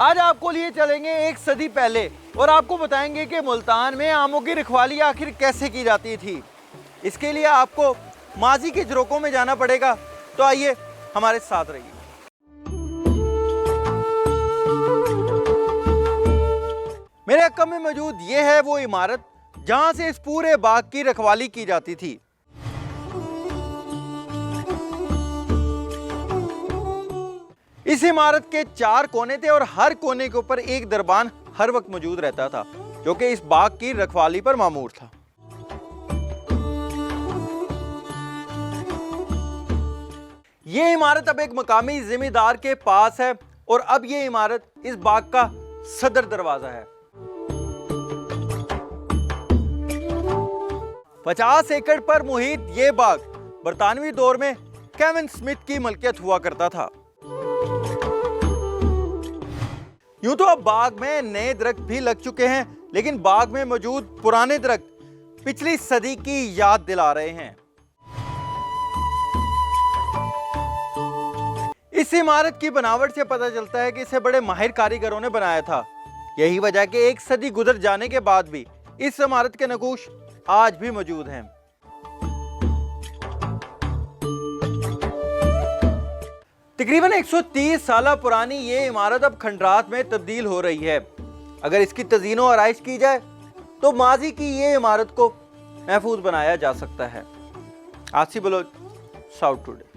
आज आपको लिए चलेंगे एक सदी पहले और आपको बताएंगे कि मुल्तान में आमों की रखवाली आखिर कैसे की जाती थी। इसके लिए आपको माजी के झरोकों में जाना पड़ेगा, तो आइए हमारे साथ रहिए। मेरे अक्का में मौजूद ये है वो इमारत जहां से इस पूरे बाग की रखवाली की जाती थी। इस इमारत के 4 कोने थे और हर कोने के ऊपर एक दरबान हर वक्त मौजूद रहता था जो कि इस बाग की रखवाली पर मामूर था। यह इमारत अब एक मकामी जिम्मेदार के पास है और अब यह इमारत इस बाग का सदर दरवाजा है। 50 एकड़ पर मुहित यह बाग बरतानवी दौर में केविन स्मिथ की मलकियत हुआ करता था। यूं तो अब बाग में नए दरख्त भी लग चुके हैं, लेकिन बाग में मौजूद पुराने दरख्त पिछली सदी की याद दिला रहे हैं। इस इमारत की बनावट से पता चलता है कि इसे बड़े माहिर कारीगरों ने बनाया था। यही वजह कि एक सदी गुजर जाने के बाद भी इस इमारत के नकूश आज भी मौजूद हैं। तकरीबन 130 साल पुरानी ये इमारत अब खंडरात में तब्दील हो रही है। अगर इसकी तज़ीनो आराइश की जाए तो माजी की ये इमारत को महफूज बनाया जा सकता है। Asif Baloch, South today.